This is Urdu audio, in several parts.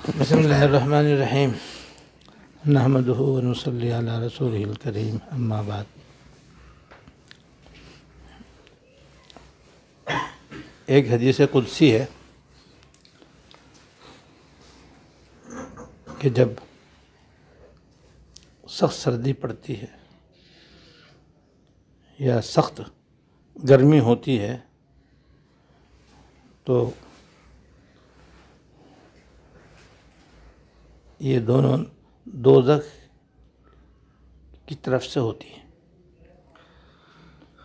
بسم اللہ الرحمن الرحیم نحمدہ ونصلی علی رسولہ الکریم اما بعد۔ ایک حدیث قدسی ہے کہ جب سخت سردی پڑتی ہے یا سخت گرمی ہوتی ہے تو یہ دونوں دوزخ کی طرف سے ہوتی ہے۔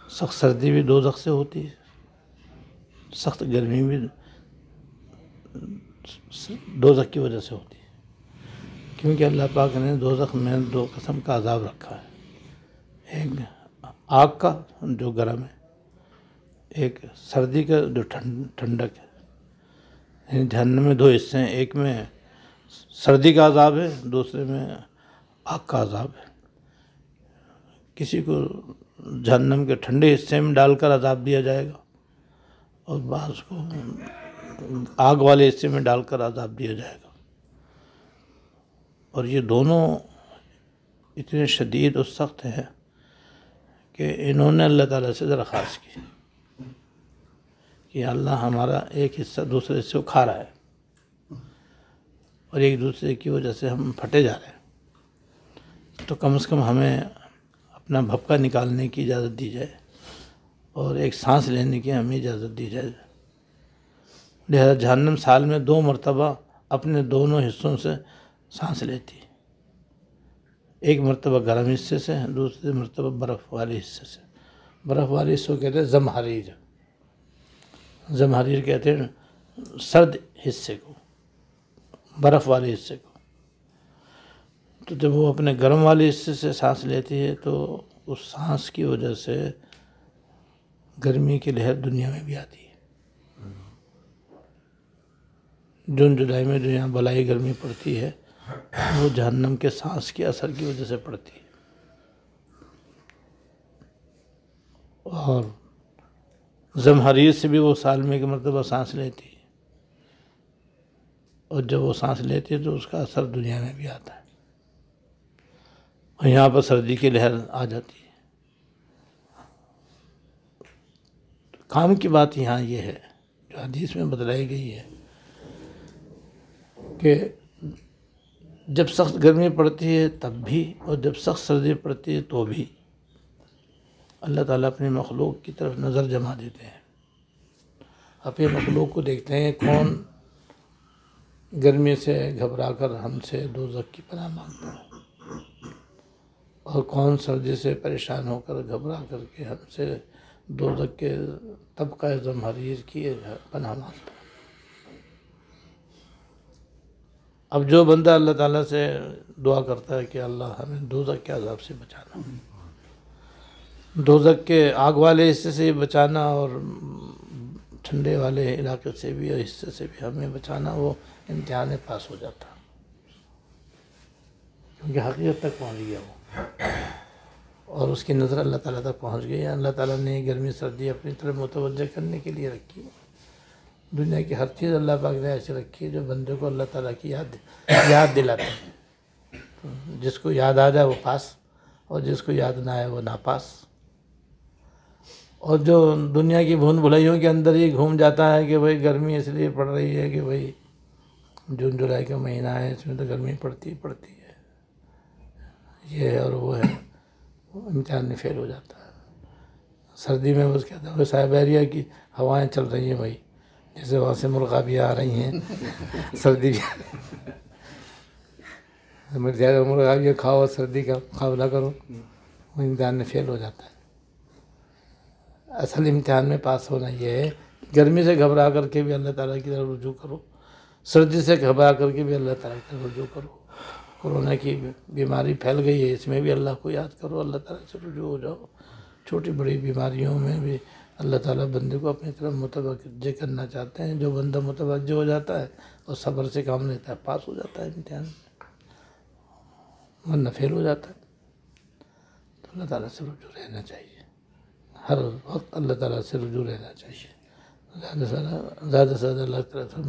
سخت سردی بھی دوزخ سے ہوتی ہے، سخت گرمی بھی دوزخ کی وجہ سے ہوتی ہے، کیونکہ اللہ پاک نے دوزخ میں دو قسم کا عذاب رکھا ہے، ایک آگ کا جو گرم ہے، ایک سردی کا جو ٹھنڈک ہے۔ یعنی جہنم میں دو حصے ہیں، ایک میں سردی کا عذاب ہے، دوسرے میں آگ کا عذاب ہے۔ کسی کو جہنم کے ٹھنڈے حصے میں ڈال کر عذاب دیا جائے گا اور بعض کو آگ والے حصے میں ڈال کر عذاب دیا جائے گا، اور یہ دونوں اتنے شدید اور سخت ہیں کہ انہوں نے اللہ تعالیٰ سے درخواست کی کہ اللہ ہمارا ایک حصہ دوسرے حصے کو کھا رہا ہے اور ایک دوسرے کی وجہ سے ہم پھٹے جا رہے ہیں، تو کم از کم ہمیں اپنا بھپکا نکالنے کی اجازت دی جائے اور ایک سانس لینے کی ہمیں اجازت دی جائے۔ لہذا جہنم سال میں 2 مرتبہ اپنے دونوں حصوں سے سانس لیتی ہے، ایک مرتبہ گرم حصے سے، دوسری مرتبہ برف والے حصے سے۔ برف والے حصے کو کہتے ہیں زمہریر، زمہریر کہتے ہیں سرد حصے کو، برف والے حصے کو۔ تو جب وہ اپنے گرم والے حصے سے سانس لیتی ہے تو اس سانس کی وجہ سے گرمی کی لہر دنیا میں بھی آتی ہے۔ جون جولائی میں جو یہاں بلائی گرمی پڑتی ہے وہ جہنم کے سانس کے اثر کی وجہ سے پڑتی ہے، اور زمہریر سے بھی وہ سال میں ایک مرتبہ سانس لیتی ہے، اور جب وہ سانس لیتی ہے تو اس کا اثر دنیا میں بھی آتا ہے، اور یہاں پر سردی کی لہر آ جاتی ہے۔ کام کی بات یہاں یہ ہے جو حدیث میں بتلائی گئی ہے کہ جب سخت گرمی پڑتی ہے تب بھی اور جب سخت سردی پڑتی ہے تو بھی اللہ تعالیٰ اپنی مخلوق کی طرف نظر جما دیتے ہیں، اپنے مخلوق کو دیکھتے ہیں کون گرمی سے گھبرا کر ہم سے دوزخ کی پناہ مانگتا ہے اور کون سردی سے پریشان ہو کر گھبرا کر کے ہم سے دوزخ کے طبقہ زمہریر کی پناہ مانگتا ہے۔ اب جو بندہ اللہ تعالیٰ سے دعا کرتا ہے کہ اللہ ہمیں دوزخ کے عذاب سے بچانا، دوزخ کے آگ والے حصے سے بچانا اور ٹھنڈے والے علاقے سے بھی اور حصے سے بھی ہمیں بچانا، وہ امتحان میں پاس ہو جاتا، کیونکہ حقیقت تک پہنچ گیا وہ، اور اس کی نظر اللہ تعالیٰ تک پہنچ گئی۔ اللہ تعالیٰ نے گرمی سردی اپنی طرف متوجہ کرنے کے لیے رکھی ہے۔ دنیا کی ہر چیز اللہ پاک نے ایسی رکھی ہے جو بندے کو اللہ تعالیٰ کی یاد دلاتی ہے۔ جس کو یاد آ جائے وہ پاس، اور جس کو یاد نہ آئے وہ ناپاس۔ اور جو دنیا کی بھون بھلائیوں کے اندر ہی گھوم جاتا ہے کہ بھئی گرمی اس لیے پڑ رہی ہے کہ بھئی جون جولائی کا مہینہ ہے، اس میں تو گرمی پڑتی ہے، یہ ہے اور وہ ہے، وہ امتحان میں فیل ہو جاتا ہے۔ سردی میں بس کہتا ہے وہ سائبیریا کی ہوائیں چل رہی ہیں بھائی، جیسے وہاں سے مرغابیاں آ رہی ہیں، سردی مرغابیاں کھاؤ اور سردی کا مقابلہ کرو، وہ امتحان میں فیل ہو جاتا ہے۔ اصل امتحان میں پاس ہونا یہ ہے کہ گرمی سے گھبرا کر کے بھی اللہ تعالیٰ کی طرف رجوع کرو، سردی سے گھبرا کر کے بھی اللہ تعالیٰ کی طرف رجوع کرو۔ کورونا کی بیماری پھیل گئی ہے، اس میں بھی اللہ کو یاد کرو، اللہ تعالیٰ سے رجوع ہو جاؤ۔ چھوٹی بڑی بیماریوں میں بھی اللہ تعالیٰ بندے کو اپنی طرف متوجہ کرنا چاہتے ہیں۔ جو بندہ متوجہ ہو جاتا ہے اور صبر سے کام لیتا ہے پاس ہو جاتا ہے امتحان میں، ورنہ فیل ہو جاتا ہے۔ تو اللہ تعالیٰ سے رجوع رہنا چاہیے، ہر وقت اللہ تعالیٰ سے رجوع رہنا چاہیے، زیادہ سے زیادہ اللہ تعالیٰ سے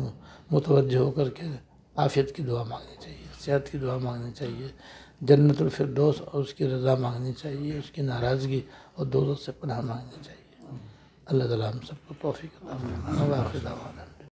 متوجہ ہو کر کے عافیت کی دعا مانگنی چاہیے، صحت کی دعا مانگنی چاہیے، جنت الفردوس اور اس کی رضا مانگنی چاہیے، اس کی ناراضگی اور دوزخ سے پناہ مانگنی چاہیے۔ اللہ تعالیٰ ہم سب کو توفیق عطا فرمائے۔ وآخر دعوانا